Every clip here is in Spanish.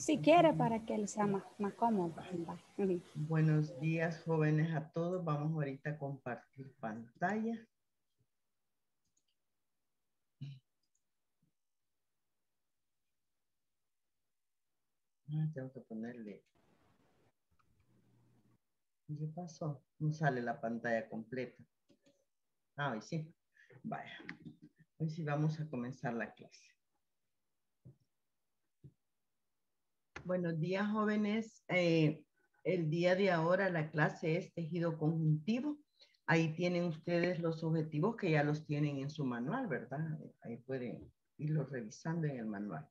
Si quiere, para que él sea más cómodo. Buenos días, jóvenes, a todos. Vamos ahorita a compartir pantalla. Tengo que ponerle. ¿Qué pasó? No sale la pantalla completa. Hoy sí. Vaya. Hoy sí vamos a comenzar la clase. Buenos días, jóvenes. El día de ahora la clase es tejido conjuntivo. Ahí tienen ustedes los objetivos que ya los tienen en su manual, ¿verdad? Ahí pueden irlos revisando en el manual.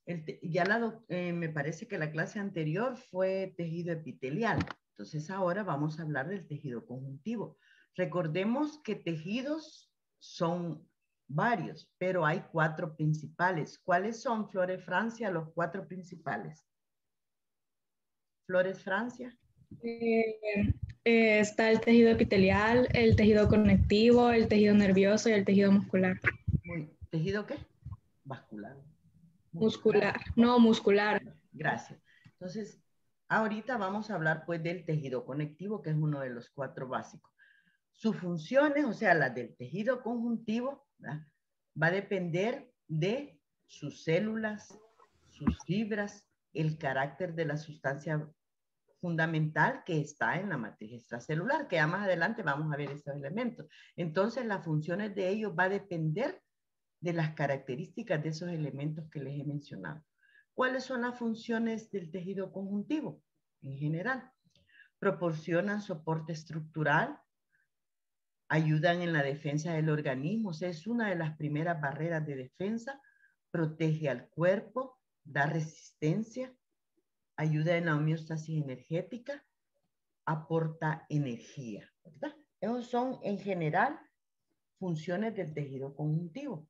Me parece que la clase anterior fue tejido epitelial. Entonces ahora vamos a hablar del tejido conjuntivo. Recordemos que tejidos son varios, pero hay 4 principales. ¿Cuáles son, Flores Francia, los 4 principales? Flores Francia. Está el tejido epitelial, el tejido conectivo, el tejido nervioso y el tejido muscular. ¿Tejido qué? Vascular. Muscular. No, muscular. Gracias. Entonces, ahorita vamos a hablar pues del tejido conectivo, que es uno de los 4 básicos. Sus funciones, o sea, las del tejido conjuntivo, ¿verdad?, va a depender de sus células, sus fibras, el carácter de la sustancia fundamental que está en la matriz extracelular, que ya más adelante vamos a ver esos elementos. Entonces, las funciones de ellos va a depender de las características de esos elementos que les he mencionado. ¿Cuáles son las funciones del tejido conjuntivo? En general, proporcionan soporte estructural, ayudan en la defensa del organismo, o sea, es una de las primeras barreras de defensa, protege al cuerpo, da resistencia, ayuda en la homeostasis energética, aporta energía, ¿verdad? Esos son, en general, funciones del tejido conjuntivo.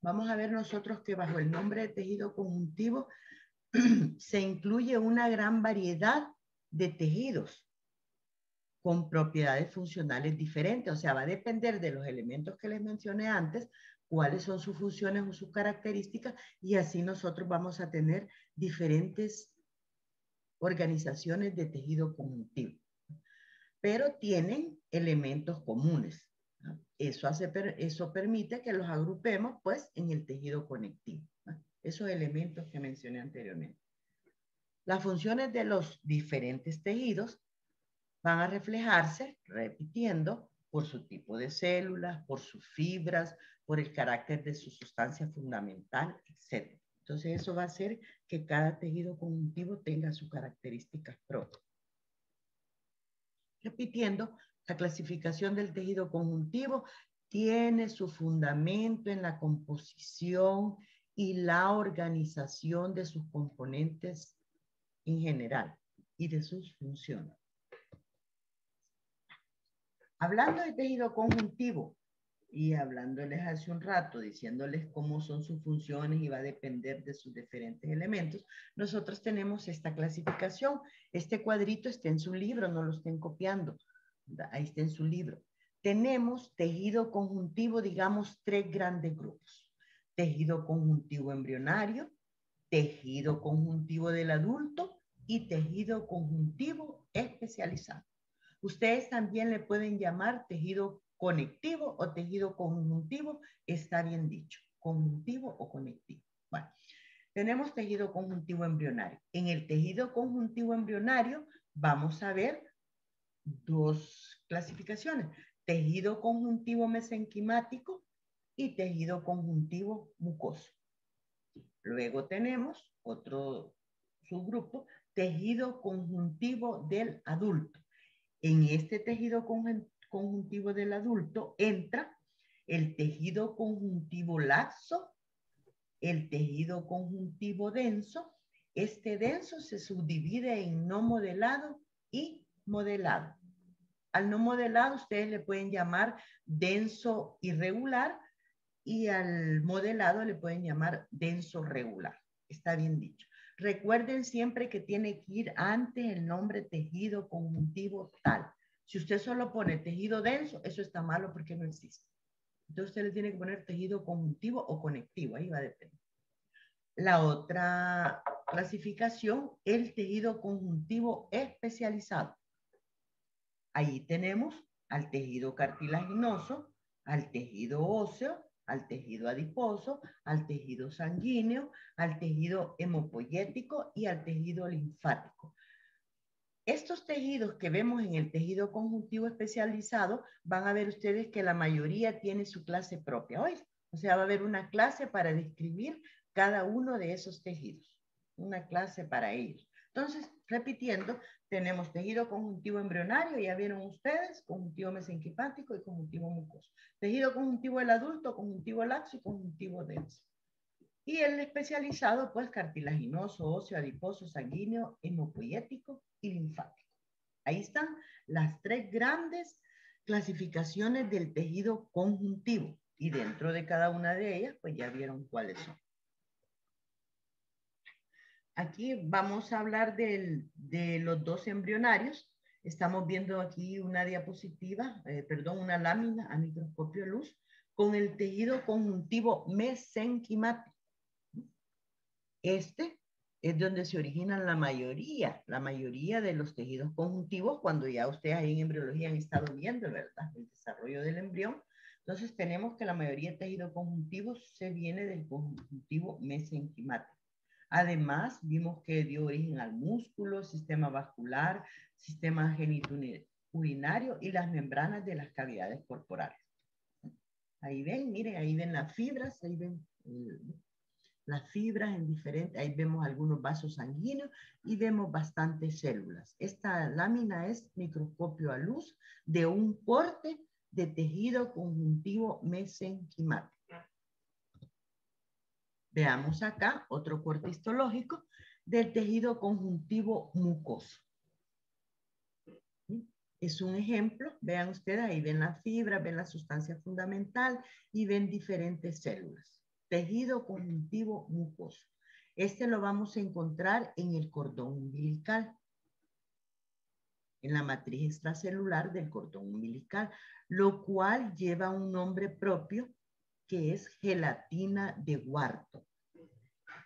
Vamos a ver nosotros que bajo el nombre de tejido conjuntivo se incluye una gran variedad de tejidos con propiedades funcionales diferentes. O sea, va a depender de los elementos que les mencioné antes, cuáles son sus funciones o sus características, y así nosotros vamos a tener diferentes organizaciones de tejido conjuntivo. Pero tienen elementos comunes. Eso permite que los agrupemos pues en el tejido conectivo, ¿no? Esos elementos que mencioné anteriormente. Las funciones de los diferentes tejidos van a reflejarse, repitiendo, por su tipo de células, por sus fibras, por el carácter de su sustancia fundamental, etc. Entonces eso va a hacer que cada tejido conjuntivo tenga sus características propias. Repitiendo, la clasificación del tejido conjuntivo tiene su fundamento en la composición y la organización de sus componentes en general y de sus funciones. Hablando de tejido conjuntivo y hablándoles hace un rato, diciéndoles cómo son sus funciones y va a depender de sus diferentes elementos, nosotros tenemos esta clasificación. Este cuadrito está en su libro, no lo estén copiando. Ahí está en su libro. Tenemos tejido conjuntivo, digamos, 3 grandes grupos. Tejido conjuntivo embrionario, tejido conjuntivo del adulto y tejido conjuntivo especializado. Ustedes también le pueden llamar tejido conectivo o tejido conjuntivo, está bien dicho, conjuntivo o conectivo. Bueno, tenemos tejido conjuntivo embrionario. En el tejido conjuntivo embrionario vamos a ver 2 clasificaciones, tejido conjuntivo mesenquimático y tejido conjuntivo mucoso. Luego tenemos otro subgrupo, tejido conjuntivo del adulto. En este tejido conjuntivo del adulto entra el tejido conjuntivo laxo, el tejido conjuntivo denso. Este denso se subdivide en no modelado y modelado. Al no modelado ustedes le pueden llamar denso irregular y al modelado le pueden llamar denso regular. Está bien dicho. Recuerden siempre que tiene que ir antes el nombre tejido conjuntivo tal. Si usted solo pone tejido denso, eso está malo porque no existe. Entonces usted le tiene que poner tejido conjuntivo o conectivo, ahí va a depender. La otra clasificación, el tejido conjuntivo especializado. Ahí tenemos al tejido cartilaginoso, al tejido óseo, al tejido adiposo, al tejido sanguíneo, al tejido hemopoyético y al tejido linfático. Estos tejidos que vemos en el tejido conjuntivo especializado, van a ver ustedes que la mayoría tiene su clase propia hoy. O sea, va a haber una clase para describir cada uno de esos tejidos. Una clase para ellos. Entonces, repitiendo, tenemos tejido conjuntivo embrionario, ya vieron ustedes, conjuntivo mesenquipático y conjuntivo mucoso. Tejido conjuntivo del adulto, conjuntivo laxo y conjuntivo denso. Y el especializado, pues, cartilaginoso, óseo, adiposo, sanguíneo, hemopoyético y linfático. Ahí están las tres grandes clasificaciones del tejido conjuntivo. Y dentro de cada una de ellas, pues ya vieron cuáles son. Aquí vamos a hablar de los dos embrionarios. Estamos viendo aquí una diapositiva, una lámina a microscopio luz con el tejido conjuntivo mesenquimático. Este es donde se originan la mayoría de los tejidos conjuntivos cuando ya ustedes ahí en embriología han estado viendo, ¿verdad? El desarrollo del embrión. Entonces tenemos que la mayoría de tejido conjuntivo se viene del conjuntivo mesenquimático. Además, vimos que dio origen al músculo, sistema vascular, sistema genitourinario y las membranas de las cavidades corporales. Ahí ven, miren, ahí ven las fibras, ahí ven las fibras en diferentes, ahí vemos algunos vasos sanguíneos y vemos bastantes células. Esta lámina es microscopio a luz de un corte de tejido conjuntivo mesenquimático. Veamos acá otro corte histológico del tejido conjuntivo mucoso. Es un ejemplo, vean ustedes, ahí ven la fibra, ven la sustancia fundamental y ven diferentes células. Tejido conjuntivo mucoso. Este lo vamos a encontrar en el cordón umbilical, en la matriz extracelular del cordón umbilical, lo cual lleva un nombre propio que es gelatina de Wharton.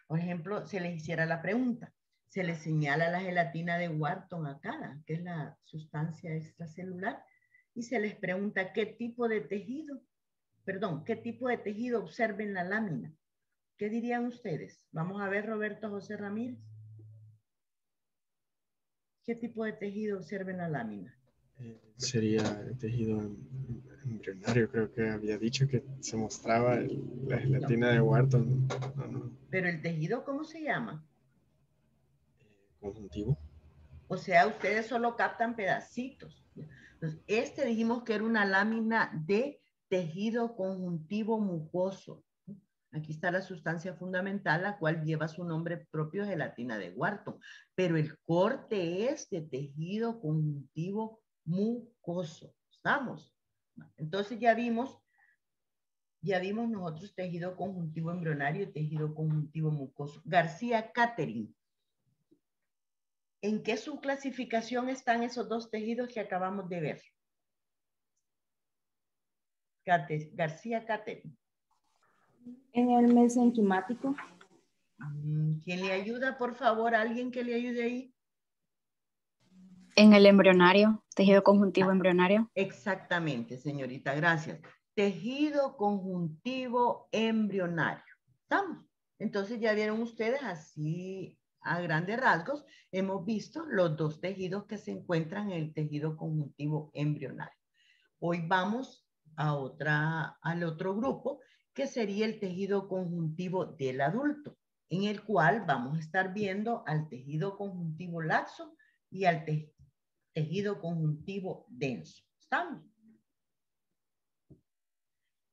Por ejemplo, se les hiciera la pregunta, se les señala la gelatina de Wharton acá, que es la sustancia extracelular, y se les pregunta qué tipo de tejido observa en la lámina. ¿Qué dirían ustedes? Vamos a ver, Roberto José Ramírez. ¿Qué tipo de tejido observa en la lámina? Sería el tejido embrionario, creo que había dicho que se mostraba la gelatina de Wharton. No. Pero el tejido, ¿cómo se llama? Conjuntivo. O sea, ustedes solo captan pedacitos. Entonces, dijimos que era una lámina de tejido conjuntivo mucoso. Aquí está la sustancia fundamental, la cual lleva su nombre propio, gelatina de Wharton. Pero el corte es de tejido conjuntivo mucoso. ¿Estamos? Entonces ya vimos nosotros tejido conjuntivo embrionario y tejido conjuntivo mucoso. García Catherine. ¿En qué subclasificación están esos dos tejidos que acabamos de ver? García Catherine. En el mesenquimático. ¿Quién le ayuda, por favor? ¿Alguien que le ayude ahí? En el embrionario, tejido conjuntivo embrionario. Exactamente, señorita, gracias. Tejido conjuntivo embrionario. ¿Estamos? Entonces ya vieron ustedes así a grandes rasgos, hemos visto los dos tejidos que se encuentran en el tejido conjuntivo embrionario. Hoy vamos al otro grupo, que sería el tejido conjuntivo del adulto, en el cual vamos a estar viendo al tejido conjuntivo laxo y al tejido conjuntivo denso. ¿Estamos?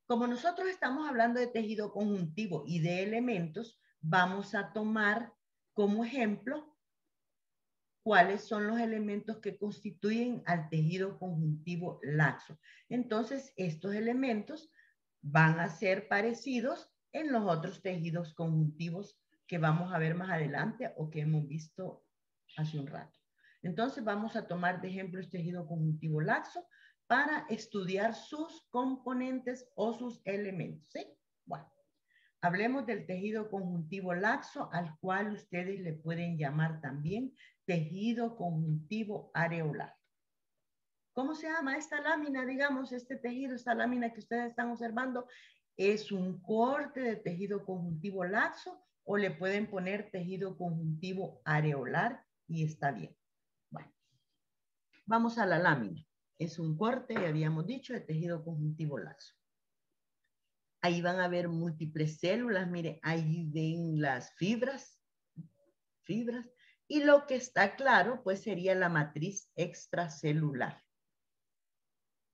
Como nosotros estamos hablando de tejido conjuntivo y de elementos, vamos a tomar como ejemplo cuáles son los elementos que constituyen al tejido conjuntivo laxo. Entonces, estos elementos van a ser parecidos en los otros tejidos conjuntivos que vamos a ver más adelante o que hemos visto hace un rato. Entonces, vamos a tomar de ejemplo este tejido conjuntivo laxo para estudiar sus componentes o sus elementos, ¿sí? Bueno, hablemos del tejido conjuntivo laxo, al cual ustedes le pueden llamar también tejido conjuntivo areolar. ¿Cómo se llama esta lámina, digamos, este tejido, esta lámina que ustedes están observando? ¿Es un corte de tejido conjuntivo laxo o le pueden poner tejido conjuntivo areolar y está bien? Bueno, vamos a la lámina. Es un corte, ya habíamos dicho, de tejido conjuntivo laxo. Ahí van a ver múltiples células, mire, ahí ven las fibras, y lo que está claro, pues sería la matriz extracelular,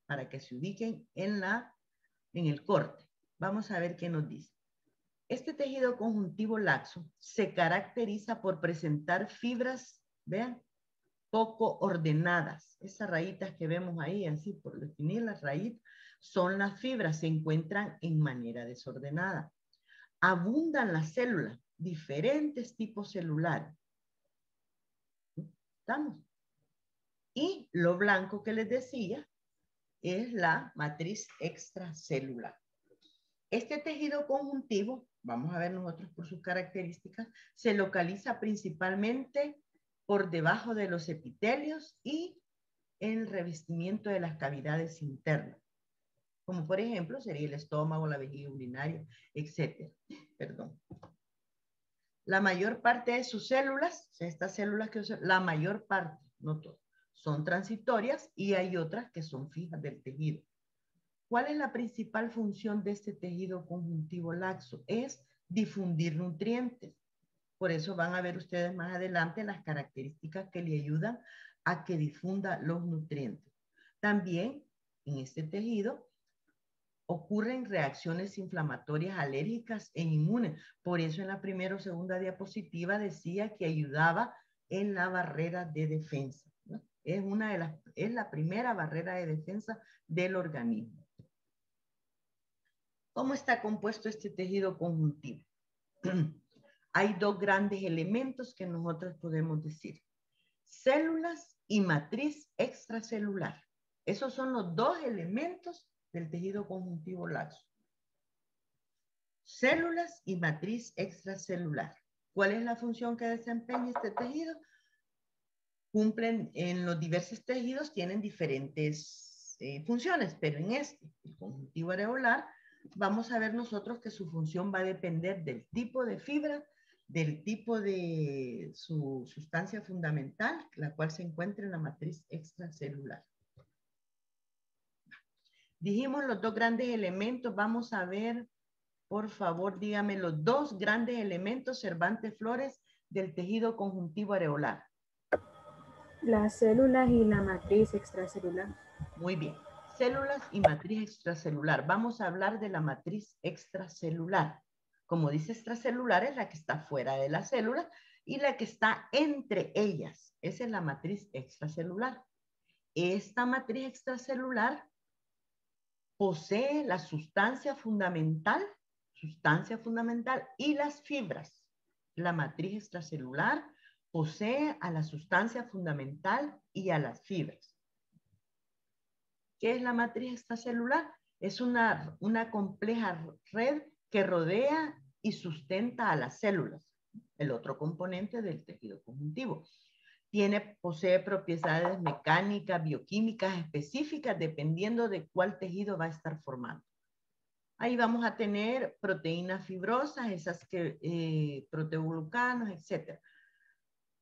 para que se ubiquen en el corte. Vamos a ver qué nos dice. Este tejido conjuntivo laxo se caracteriza por presentar fibras, vean, poco ordenadas. Esas rayitas que vemos ahí, así por definir las rayitas, son las fibras, se encuentran en manera desordenada. Abundan las células, diferentes tipos celulares. ¿Estamos? Y lo blanco que les decía es la matriz extracelular. Este tejido conjuntivo, vamos a ver nosotros por sus características, se localiza principalmente por debajo de los epitelios y en el revestimiento de las cavidades internas, como por ejemplo sería el estómago, la vejiga urinaria, etc. Perdón. La mayor parte de sus células, estas células que la mayor parte, no todas, son transitorias y hay otras que son fijas del tejido. ¿Cuál es la principal función de este tejido conjuntivo laxo? Es difundir nutrientes. Por eso van a ver ustedes más adelante las características que le ayudan a que difunda los nutrientes. También en este tejido ocurren reacciones inflamatorias, alérgicas e inmunes. Por eso en la primera o segunda diapositiva decía que ayudaba en la barrera de defensa, ¿no? Es la primera barrera de defensa del organismo. ¿Cómo está compuesto este tejido conjuntivo? Hay dos grandes elementos que nosotros podemos decir. Células y matriz extracelular. Esos son los dos elementos del tejido conjuntivo laxo. Células y matriz extracelular. ¿Cuál es la función que desempeña este tejido? Cumplen en los diversos tejidos, tienen diferentes funciones, pero en este, el conjuntivo areolar, vamos a ver nosotros que su función va a depender del tipo de fibra, del tipo de su sustancia fundamental, la cual se encuentra en la matriz extracelular. Dijimos los dos grandes elementos. Vamos a ver, por favor, dígame los dos grandes elementos, Cervantes Flores, del tejido conjuntivo areolar. Las células y la matriz extracelular. Muy bien. Células y matriz extracelular. Vamos a hablar de la matriz extracelular. Como dice extracelular, es la que está fuera de la célula y la que está entre ellas. Esa es la matriz extracelular. Esta matriz extracelular posee la sustancia fundamental y las fibras. La matriz extracelular posee a la sustancia fundamental y a las fibras. ¿Qué es la matriz extracelular? Es una compleja red que rodea y sustenta a las células, el otro componente del tejido conjuntivo. Posee propiedades mecánicas, bioquímicas específicas dependiendo de cuál tejido va a estar formando. Ahí vamos a tener proteínas fibrosas, esas que proteoglucanos, etc.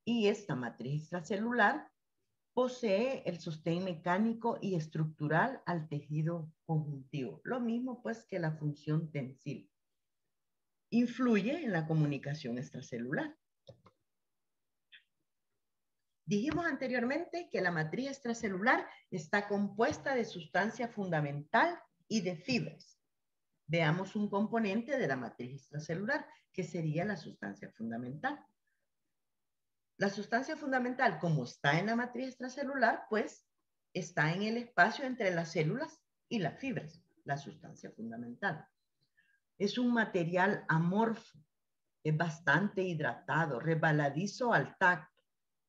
Y esta matriz extracelular posee el sostén mecánico y estructural al tejido conjuntivo. Lo mismo pues que la función tensil. Influye en la comunicación extracelular. Dijimos anteriormente que la matriz extracelular está compuesta de sustancia fundamental y de fibras. Veamos un componente de la matriz extracelular, que sería la sustancia fundamental. La sustancia fundamental, como está en la matriz extracelular, pues está en el espacio entre las células y las fibras, la sustancia fundamental. Es un material amorfo, es bastante hidratado, resbaladizo al tacto.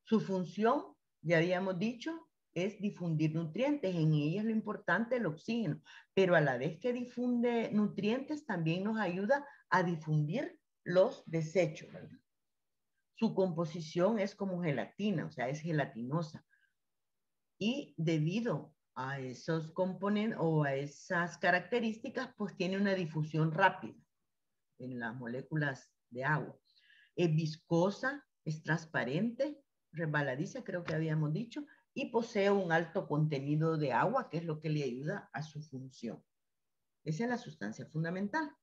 Su función, ya habíamos dicho, es difundir nutrientes. En ella es lo importante el oxígeno, pero a la vez que difunde nutrientes, también nos ayuda a difundir los desechos, ¿verdad? Su composición es como gelatina, o sea, es gelatinosa. Y debido a esos componentes o a esas características, pues tiene una difusión rápida en las moléculas de agua. Es viscosa, es transparente, resbaladiza, creo que habíamos dicho, y posee un alto contenido de agua, que es lo que le ayuda a su función. Esa es la sustancia fundamental.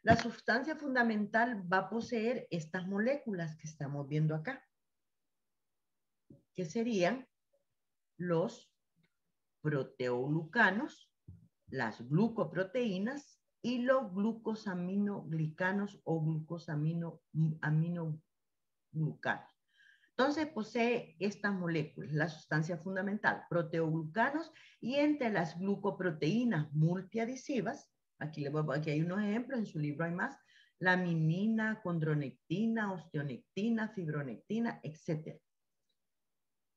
La sustancia fundamental va a poseer estas moléculas que estamos viendo acá, que serían los proteoglucanos, las glucoproteínas y los glucosaminoglicanos o glucosaminoglucanos. Entonces posee estas moléculas, la sustancia fundamental, proteoglucanos, y entre las glucoproteínas multiadhesivas, aquí hay unos ejemplos, en su libro hay más, laminina, condronectina, osteonectina, fibronectina, etc.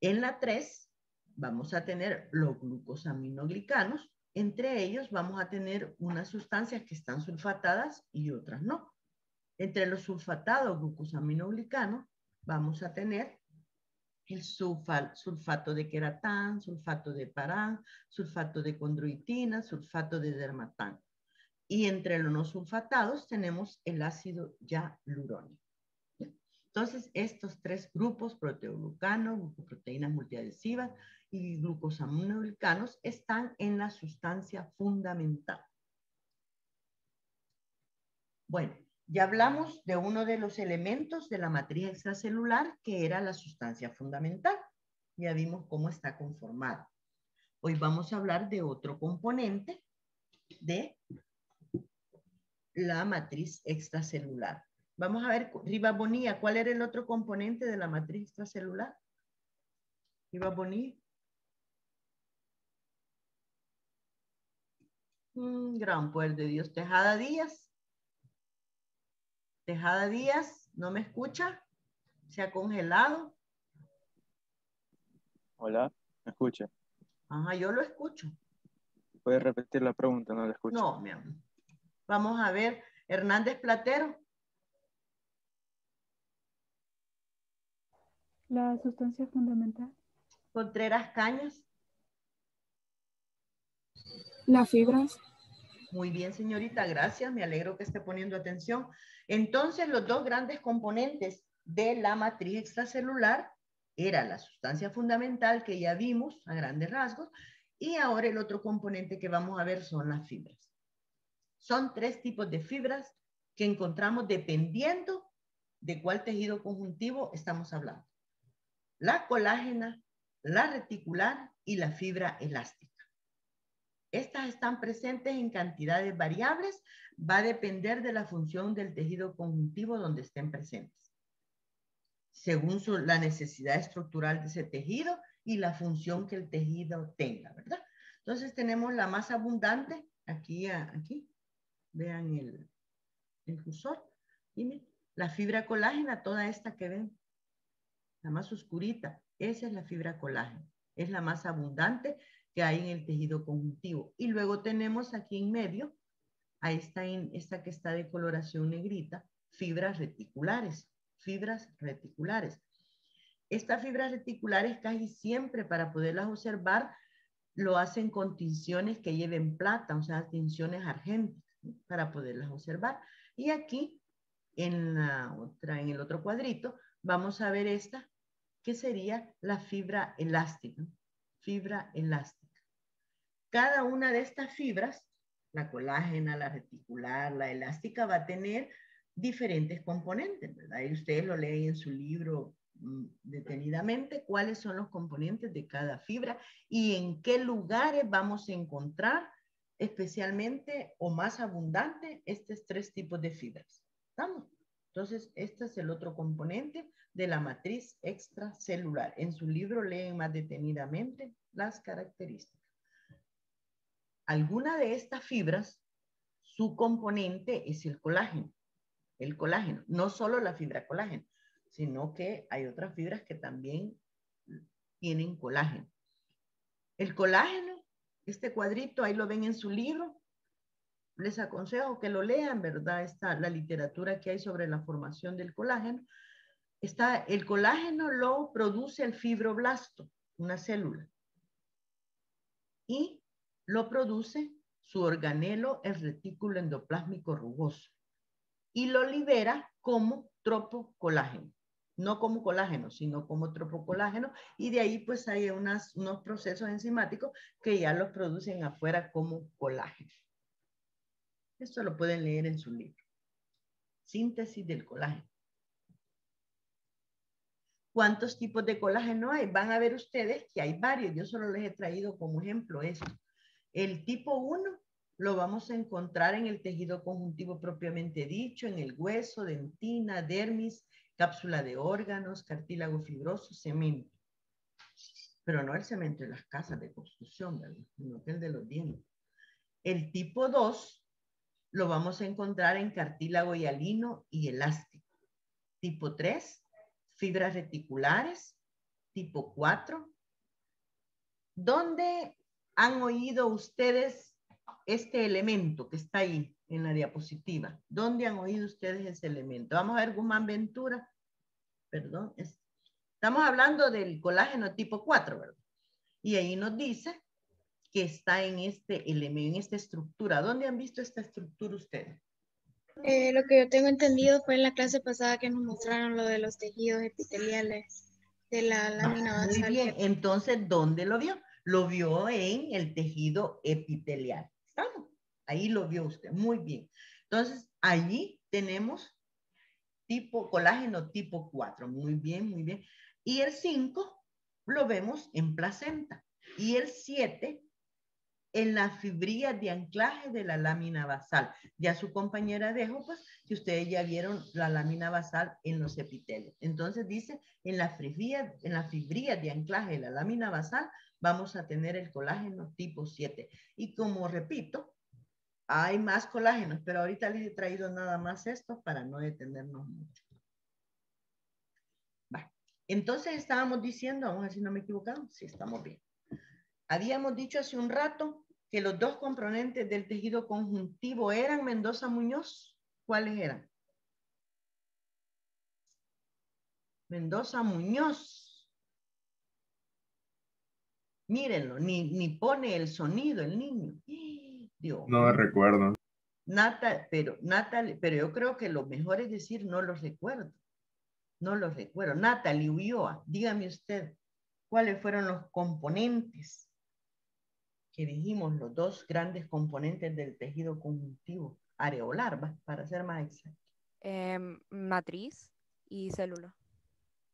En la 3 vamos a tener los glucosaminoglicanos. Entre ellos vamos a tener unas sustancias que están sulfatadas y otras no. Entre los sulfatados glucosaminoglicanos vamos a tener el sulfato de queratán, sulfato de parán, sulfato de condroitina, sulfato de dermatán. Y entre los no sulfatados tenemos el ácido hialurónico. Entonces, estos tres grupos, proteoglucanos, glucoproteínas multiadhesivas y glucosaminoglicanos, están en la sustancia fundamental. Bueno, ya hablamos de uno de los elementos de la matriz extracelular, que era la sustancia fundamental. Ya vimos cómo está conformada. Hoy vamos a hablar de otro componente de la matriz extracelular. Vamos a ver, Rivas Bonilla, ¿cuál era el otro componente de la matriz extracelular? Rivas Bonilla. Gran poder de Dios. Tejada Díaz. Tejada Díaz, ¿no me escucha? ¿Se ha congelado? Hola, ¿me escucha? Ajá, yo lo escucho. ¿Puede repetir la pregunta? No la escucho. No, mi amor. Vamos a ver, Hernández Platero. La sustancia fundamental. Contreras Cañas. Las fibras. Muy bien, señorita, gracias. Me alegro que esté poniendo atención. Entonces, los dos grandes componentes de la matriz extracelular era la sustancia fundamental, que ya vimos a grandes rasgos, y ahora el otro componente que vamos a ver son las fibras. Son tres tipos de fibras que encontramos dependiendo de cuál tejido conjuntivo estamos hablando. La colágena, la reticular y la fibra elástica. Estas están presentes en cantidades variables, va a depender de la función del tejido conjuntivo donde estén presentes, según la necesidad estructural de ese tejido y la función que el tejido tenga, ¿verdad? Entonces tenemos la más abundante, aquí, vean el cursor, y miren, la fibra colágena, toda esta que ven, la más oscurita, esa es la fibra colágena, es la más abundante que hay en el tejido conjuntivo. Y luego tenemos aquí en medio, a esta que está de coloración negrita, fibras reticulares, fibras reticulares. Estas fibras reticulares casi siempre, para poderlas observar, lo hacen con tinciones que lleven plata, o sea, tinciones argénticas, ¿sí? Para poderlas observar. Y aquí, en el otro cuadrito, vamos a ver esta, que sería la fibra elástica. Fibra elástica. Cada una de estas fibras, la colágena, la reticular, la elástica, va a tener diferentes componentes, ¿verdad? Y ustedes lo leen en su libro detenidamente, cuáles son los componentes de cada fibra y en qué lugares vamos a encontrar especialmente o más abundante estos tres tipos de fibras. ¿Estamos? Entonces, este es el otro componente de la matriz extracelular. En su libro leen más detenidamente las características. Alguna de estas fibras, su componente es el colágeno. El colágeno, no solo la fibra colágeno, sino que hay otras fibras que también tienen colágeno. El colágeno, este cuadrito, ahí lo ven en su libro. Les aconsejo que lo lean, ¿verdad? Está la literatura que hay sobre la formación del colágeno. El colágeno lo produce el fibroblasto, una célula. Y lo produce su organelo, el retículo endoplásmico rugoso. Y lo libera como tropocolágeno. No como colágeno, sino como tropocolágeno. Y de ahí pues hay unos procesos enzimáticos que ya los producen afuera como colágeno. Esto lo pueden leer en su libro. Síntesis del colágeno. ¿Cuántos tipos de colágeno hay? Van a ver ustedes que hay varios. Yo solo les he traído como ejemplo esto. El tipo 1 lo vamos a encontrar en el tejido conjuntivo propiamente dicho, en el hueso, dentina, dermis, cápsula de órganos, cartílago fibroso, cemento. Pero no el cemento de las casas de construcción, ¿verdad? Sino que el de los dientes. El tipo 2 lo vamos a encontrar en cartílago hialino y elástico. Tipo 3, fibras reticulares. Tipo 4. ¿Dónde han oído ustedes este elemento que está ahí en la diapositiva? ¿Dónde han oído ustedes ese elemento? Vamos a ver Guzmán Ventura. Perdón. Estamos hablando del colágeno tipo 4, ¿verdad? Y ahí nos dice que está en este elemento, en esta estructura. ¿Dónde han visto esta estructura ustedes? Lo que yo tengo entendido fue en la clase pasada que nos mostraron lo de los tejidos epiteliales de la lámina basal. Muy bien, entonces, ¿dónde lo vio? Lo vio en el tejido epitelial. ¿Estamos? Ahí lo vio usted, muy bien. Entonces, allí tenemos colágeno tipo 4. Muy bien, muy bien. Y el 5 lo vemos en placenta. Y el 7 en las fibrillas de anclaje de la lámina basal. Ya su compañera dijo, pues, que ustedes ya vieron la lámina basal en los epitelios. Entonces dice, en las fibrillas de anclaje de la lámina basal vamos a tener el colágeno tipo 7. Y como repito, hay más colágenos, pero ahorita les he traído nada más esto para no detenernos mucho. Va. Entonces estábamos diciendo, vamos a ver si no me he equivocado, sí, estamos bien. Habíamos dicho hace un rato que los dos componentes del tejido conjuntivo eran Mendoza Muñoz. ¿Cuáles eran? Mendoza Muñoz. Mírenlo, ni pone el sonido el niño. Dios. No recuerdo. Pero yo creo que lo mejor es decir no los recuerdo. No los recuerdo. Natalie Ulloa, dígame usted, ¿cuáles fueron los componentes que dijimos, los dos grandes componentes del tejido conjuntivo areolar, ¿va? Para ser más exacto? Matriz y célula.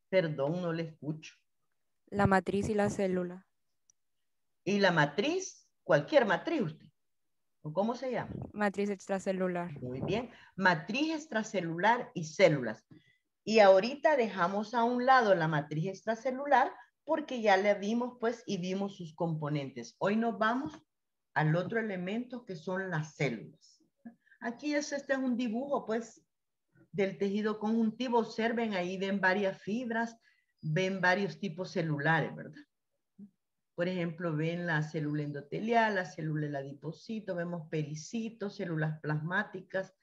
Perdón, no le escucho. La matriz y la célula. ¿Y la matriz? Cualquier matriz usted. ¿O cómo se llama? Matriz extracelular. Muy bien. Matriz extracelular y células. Y ahorita dejamos a un lado la matriz extracelular porque ya le vimos, pues, y vimos sus componentes. Hoy nos vamos al otro elemento que son las células. Aquí este es un dibujo, pues, del tejido conjuntivo. Observen, ahí ven varias fibras, ven varios tipos celulares, ¿verdad? Por ejemplo, ven la célula endotelial, la célula del adipocito, vemos pericitos, células plasmáticas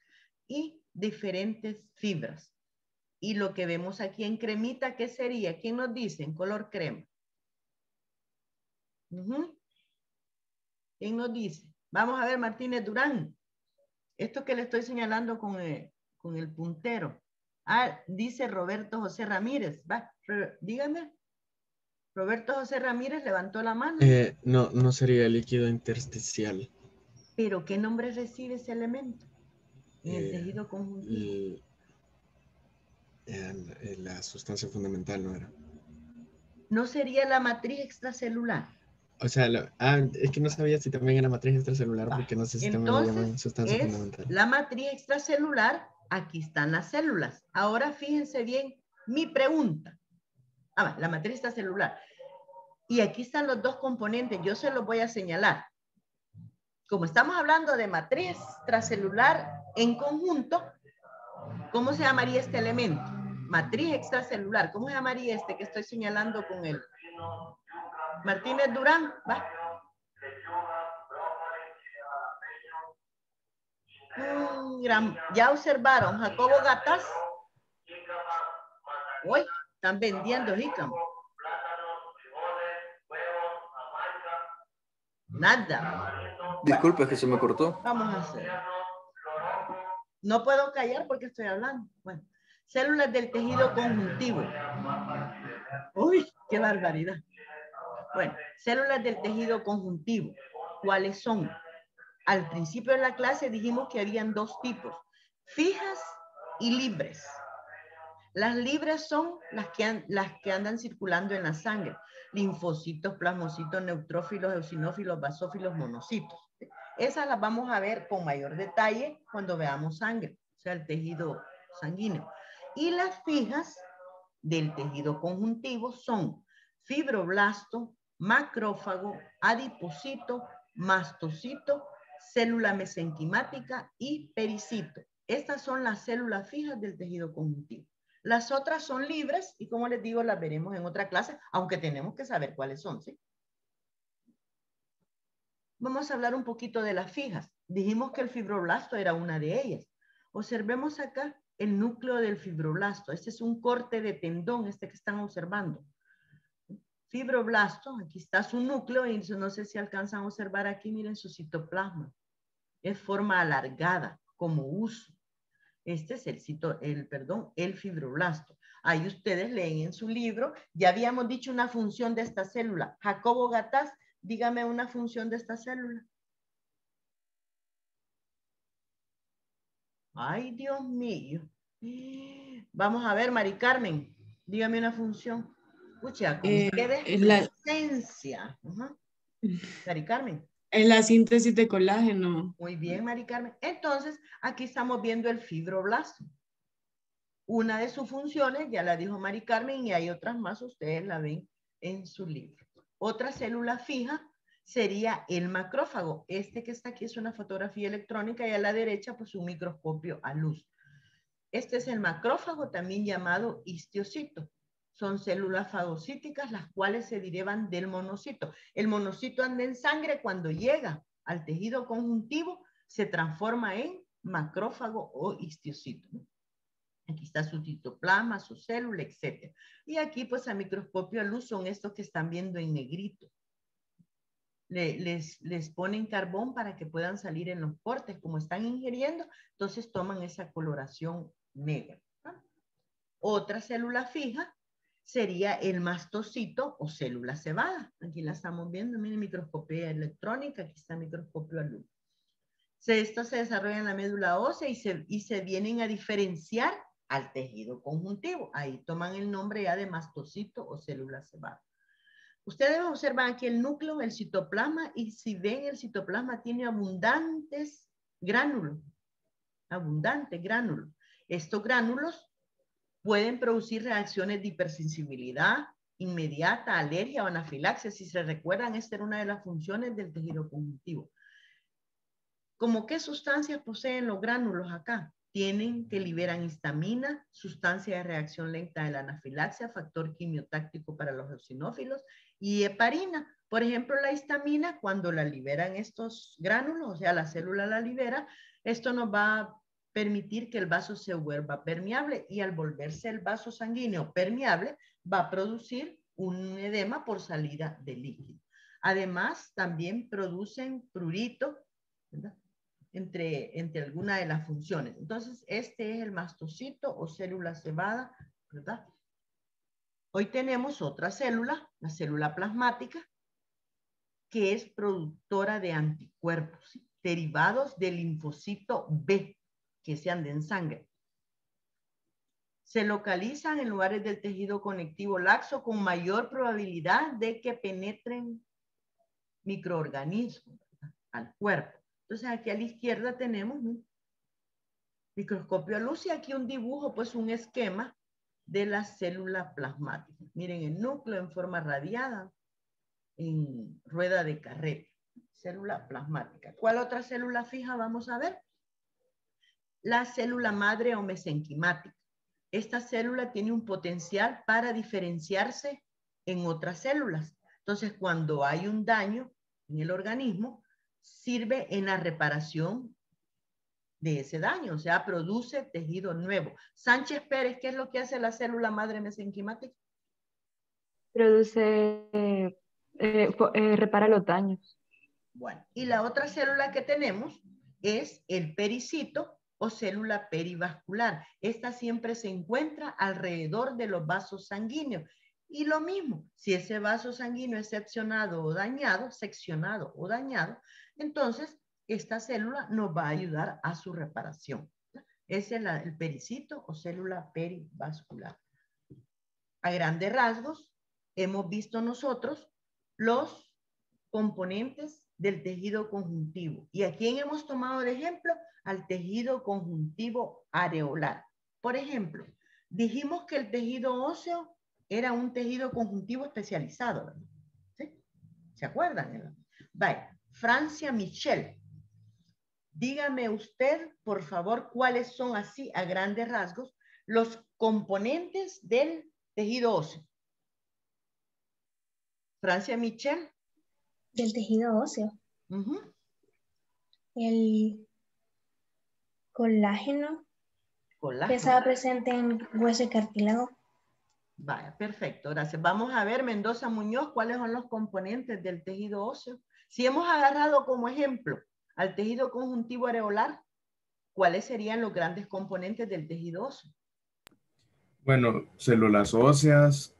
y diferentes fibras. Y lo que vemos aquí en cremita, ¿qué sería? ¿Quién nos dice? En color crema. ¿Quién nos dice? Vamos a ver, Martínez Durán. Esto que le estoy señalando con el puntero. Ah, dice Roberto José Ramírez. Va, dígame. Roberto José Ramírez levantó la mano. No sería líquido intersticial. ¿Pero qué nombre recibe ese elemento? En el tejido conjuntivo. La sustancia fundamental, ¿no era? ¿No sería la matriz extracelular? O sea, es que no sabía si también era matriz extracelular, porque no sé si también le llaman sustancia fundamental. La matriz extracelular, aquí están las células. Ahora fíjense bien mi pregunta. La matriz extracelular. Y aquí están los dos componentes, yo se los voy a señalar. Como estamos hablando de matriz extracelular en conjunto, ¿cómo se llamaría este elemento? Matriz extracelular. ¿Cómo se llamaría este que estoy señalando con él? Martínez Durán, va. Ya observaron, Jacobo Gataz. Uy, están vendiendo jícama. Nada. Disculpe, es que se me cortó. Vamos a hacer. No puedo callar porque estoy hablando. Bueno, células del tejido conjuntivo. Uy, qué barbaridad. Bueno, células del tejido conjuntivo. ¿Cuáles son? Al principio de la clase dijimos que habían dos tipos, fijas y libres. Las libres son las que andan circulando en la sangre. Linfocitos, plasmocitos, neutrófilos, eosinófilos, basófilos, monocitos. Esas las vamos a ver con mayor detalle cuando veamos sangre, o sea, el tejido sanguíneo. Y las fijas del tejido conjuntivo son fibroblasto, macrófago, adipocito, mastocito, célula mesenquimática y pericito. Estas son las células fijas del tejido conjuntivo. Las otras son libres y, como les digo, las veremos en otra clase, aunque tenemos que saber cuáles son, ¿sí? Vamos a hablar un poquito de las fijas. Dijimos que el fibroblasto era una de ellas. Observemos acá el núcleo del fibroblasto. Este es un corte de tendón, este que están observando. Fibroblasto, aquí está su núcleo y no sé si alcanzan a observar aquí, miren su citoplasma. Es forma alargada, como uso. Este es el fibroblasto. Ahí ustedes leen en su libro, ya habíamos dicho una función de esta célula. Jacobo Gataz, dígame una función de esta célula. Ay, Dios mío. Vamos a ver, Mari Carmen, dígame una función. Escucha, Es la, esencia. Mari Carmen. es la síntesis de colágeno. Muy bien, Mari Carmen. Entonces, aquí estamos viendo el fibroblasto. Una de sus funciones, ya la dijo Mari Carmen, y hay otras más, ustedes la ven en su libro. Otra célula fija sería el macrófago. Este que está aquí es una fotografía electrónica y a la derecha, pues un microscopio a luz. Este es el macrófago, también llamado histiocito. Son células fagocíticas, las cuales se derivan del monocito. El monocito anda en sangre, cuando llega al tejido conjuntivo, se transforma en macrófago o histiocito. Aquí está su citoplasma, su célula, etc. Y aquí, pues, a microscopio a luz son estos que están viendo en negrito. Les ponen carbón para que puedan salir en los cortes. Como están ingiriendo, entonces toman esa coloración negra. Otra célula fija sería el mastocito o célula cebada. Aquí la estamos viendo, miren, microscopía electrónica, aquí está microscopio a luz. Esto se desarrolla en la médula ósea y se vienen a diferenciar al tejido conjuntivo. Ahí toman el nombre ya de mastocito o célula cebada. Ustedes observan aquí el núcleo, el citoplasma, y si ven el citoplasma tiene abundantes gránulos. Abundantes gránulos. Estos gránulos pueden producir reacciones de hipersensibilidad inmediata, alergia o anafilaxia. Si se recuerdan, esta era una de las funciones del tejido conjuntivo. ¿Cómo qué sustancias poseen los gránulos acá? Tienen que liberan histamina, sustancia de reacción lenta de la anafilaxia, factor quimiotáctico para los eosinófilos y heparina. Por ejemplo, la histamina, cuando la liberan estos gránulos, o sea, la célula la libera, esto nos va a permitir que el vaso se vuelva permeable y al volverse el vaso sanguíneo permeable, va a producir un edema por salida de líquido. Además, también producen prurito, ¿verdad? Entre algunas de las funciones. Entonces, este es el mastocito o célula cebada, ¿verdad? Hoy tenemos otra célula, la célula plasmática, que es productora de anticuerpos, ¿sí? Derivados del linfocito B, que se anda en sangre. Se localizan en lugares del tejido conectivo laxo con mayor probabilidad de que penetren microorganismos, ¿verdad?, al cuerpo. Entonces aquí a la izquierda tenemos un microscopio a luz y aquí un dibujo, pues un esquema de la célula plasmática. Miren el núcleo en forma radiada, en rueda de carreta. Célula plasmática. ¿Cuál otra célula fija vamos a ver? La célula madre o mesenquimática. Esta célula tiene un potencial para diferenciarse en otras células. Entonces, cuando hay un daño en el organismo, sirve en la reparación de ese daño, o sea, produce tejido nuevo. Sánchez Pérez, ¿qué es lo que hace la célula madre mesenquimática? Produce, repara los daños. Bueno, y la otra célula que tenemos es el pericito o célula perivascular. Esta siempre se encuentra alrededor de los vasos sanguíneos. Y lo mismo, si ese vaso sanguíneo es seccionado o dañado, entonces esta célula nos va a ayudar a su reparación. Ese es el pericito o célula perivascular. A grandes rasgos, hemos visto nosotros los componentes del tejido conjuntivo. ¿Y a quién hemos tomado de ejemplo? Al tejido conjuntivo areolar. Por ejemplo, dijimos que el tejido óseo era un tejido conjuntivo especializado, ¿verdad? ¿Sí? ¿Se acuerdan? Vaya, Francia Michel. Dígame usted, por favor, cuáles son así a grandes rasgos los componentes del tejido óseo. Francia Michel. Del tejido óseo. El colágeno. Que estaba presente en hueso y cartílago. Vaya, perfecto, gracias. Vamos a ver, Mendoza Muñoz, cuáles son los componentes del tejido óseo. Si hemos agarrado como ejemplo al tejido conjuntivo areolar, ¿cuáles serían los grandes componentes del tejido óseo? Bueno, células óseas,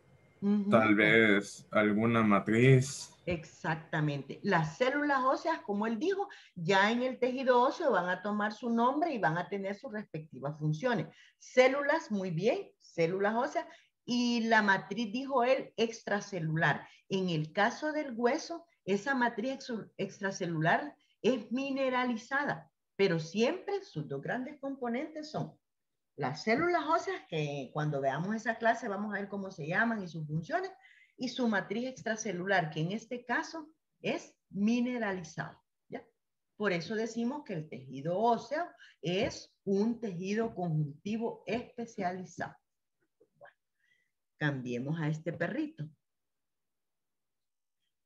tal vez alguna matriz. Exactamente. Las células óseas, como él dijo, ya en el tejido óseo van a tomar su nombre y van a tener sus respectivas funciones. Células, muy bien, células óseas. Y la matriz, dijo él, extracelular. En el caso del hueso, esa matriz extracelular es mineralizada, pero siempre sus dos grandes componentes son las células óseas, que cuando veamos esa clase vamos a ver cómo se llaman y sus funciones, y su matriz extracelular, que en este caso es mineralizada. ¿Ya? Por eso decimos que el tejido óseo es un tejido conjuntivo especializado. Bueno, cambiemos a este perrito.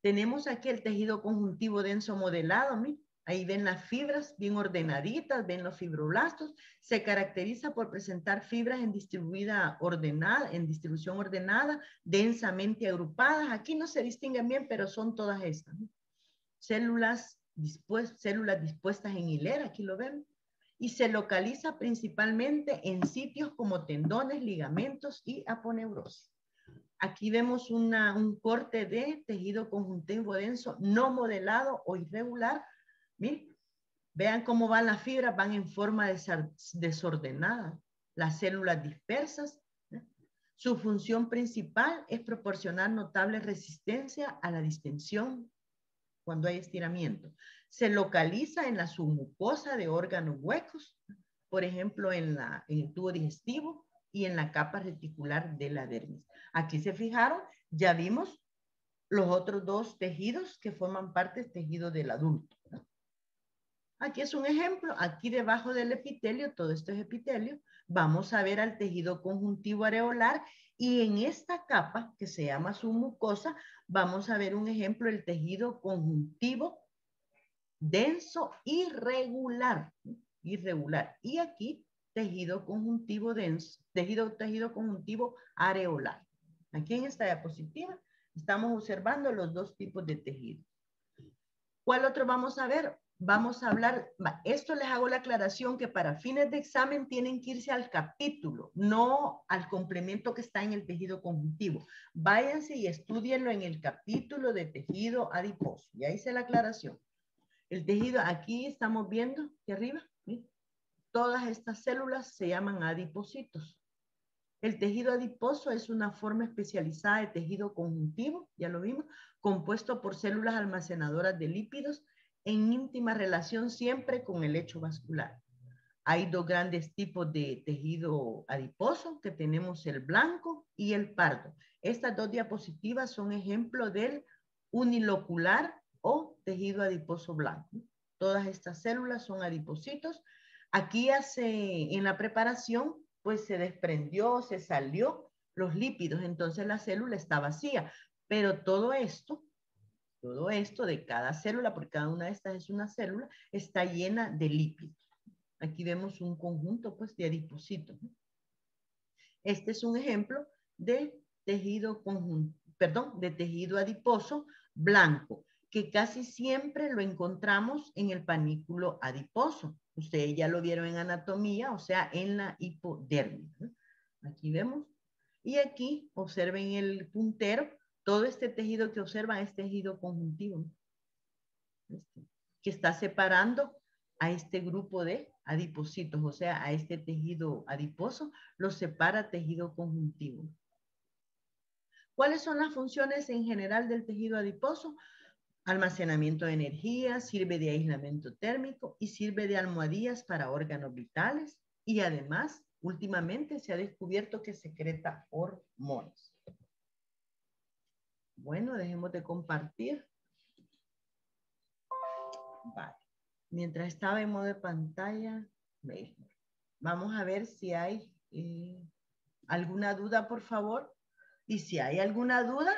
Tenemos aquí el tejido conjuntivo denso modelado, miren. Ahí ven las fibras bien ordenaditas, ven los fibroblastos. Se caracteriza por presentar fibras en distribución ordenada, densamente agrupadas. Aquí no se distinguen bien, pero son todas estas, ¿no? Células dispuestas en hilera, aquí lo ven. Y se localiza principalmente en sitios como tendones, ligamentos y aponeurosis. Aquí vemos un corte de tejido conjuntivo denso no modelado o irregular. Miren, vean cómo van las fibras, van en forma desordenada. Las células dispersas. Su función principal es proporcionar notable resistencia a la distensión cuando hay estiramiento. Se localiza en la submucosa de órganos huecos, por ejemplo, en el tubo digestivo y en la capa reticular de la dermis. Aquí se fijaron, ya vimos los otros dos tejidos que forman parte del tejido del adulto, ¿no? Aquí es un ejemplo, aquí debajo del epitelio, todo esto es epitelio, vamos a ver al tejido conjuntivo areolar y en esta capa que se llama submucosa, vamos a ver un ejemplo del tejido conjuntivo denso irregular, y aquí tejido conjuntivo denso, tejido conjuntivo areolar. Aquí en esta diapositiva estamos observando los dos tipos de tejido. ¿Cuál otro vamos a ver? Vamos a hablar, esto les hago la aclaración que para fines de examen tienen que irse al capítulo, no al complemento que está en el tejido conjuntivo. Váyanse y estudienlo en el capítulo de tejido adiposo. Ya hice la aclaración. El tejido, aquí estamos viendo, aquí arriba, ¿sí? Todas estas células se llaman adipocitos. El tejido adiposo es una forma especializada de tejido conjuntivo, ya lo vimos, compuesto por células almacenadoras de lípidos en íntima relación siempre con el lecho vascular. Hay dos grandes tipos de tejido adiposo, que tenemos el blanco y el pardo. Estas dos diapositivas son ejemplo del unilocular o tejido adiposo blanco. Todas estas células son adipocitos. Aquí en la preparación, pues se salió los lípidos, entonces la célula está vacía. Pero todo esto Todo esto de cada célula, porque cada una de estas es una célula, está llena de lípidos. Aquí vemos un conjunto pues, de adipocitos. Este es un ejemplo de tejido de tejido adiposo blanco, que casi siempre lo encontramos en el panículo adiposo. Ustedes ya lo vieron en anatomía, o sea, en la hipodermis. Aquí vemos. Y aquí observen el puntero. Todo este tejido que observan es tejido conjuntivo, que está separando a este grupo de adipocitos, o sea, a este tejido adiposo, lo separa tejido conjuntivo. ¿Cuáles son las funciones en general del tejido adiposo? Almacenamiento de energía, sirve de aislamiento térmico y sirve de almohadillas para órganos vitales. Y además, últimamente se ha descubierto que secreta hormonas. Bueno, dejemos de compartir. Vale. Mientras estaba en modo de pantalla, vamos a ver si hay alguna duda, por favor. Y si hay alguna duda,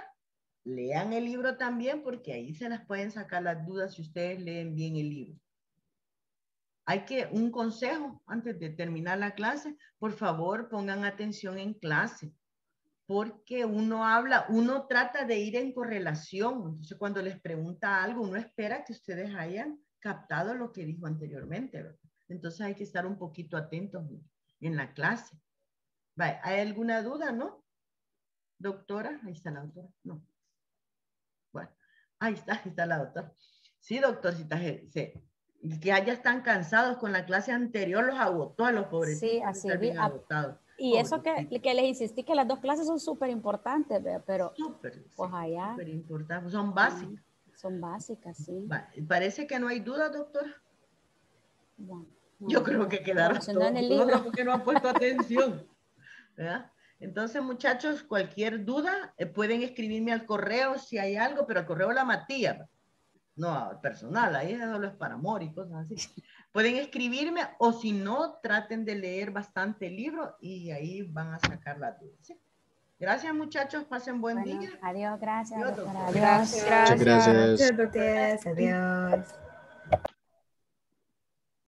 lean el libro también, porque ahí se las pueden sacar las dudas si ustedes leen bien el libro. Un consejo antes de terminar la clase, por favor pongan atención en clase, porque uno trata de ir en correlación. Entonces cuando les pregunta algo, uno espera que ustedes hayan captado lo que dijo anteriormente, ¿verdad? Entonces hay que estar un poquito atentos en la clase. Vale, ¿hay alguna duda, no? Doctora, ahí está la doctora. No. Bueno, ahí está la doctora. Sí, doctorcita, que ya están cansados con la clase anterior, los agotó a los pobrecitos. Sí, así vi. Y eso que les insistí que las dos clases son súper importantes, pero pues allá. Súper importantes, son básicas. Son básicas, sí. Parece que no hay duda, doctora. Bueno, yo creo que quedaron todos en el libro porque no han puesto atención. ¿Verdad? Entonces, muchachos, cualquier duda, pueden escribirme al correo si hay algo, pero al correo de la Matías, no al personal, ahí solo es para amor y cosas así. Pueden escribirme, o si no, traten de leer bastante el libro y ahí van a sacar las dudas. ¿Sí? Gracias, muchachos, pasen buen día. Adiós, gracias. Adiós, doctor. Gracias. Muchas gracias. Gracias, doctor. Adiós.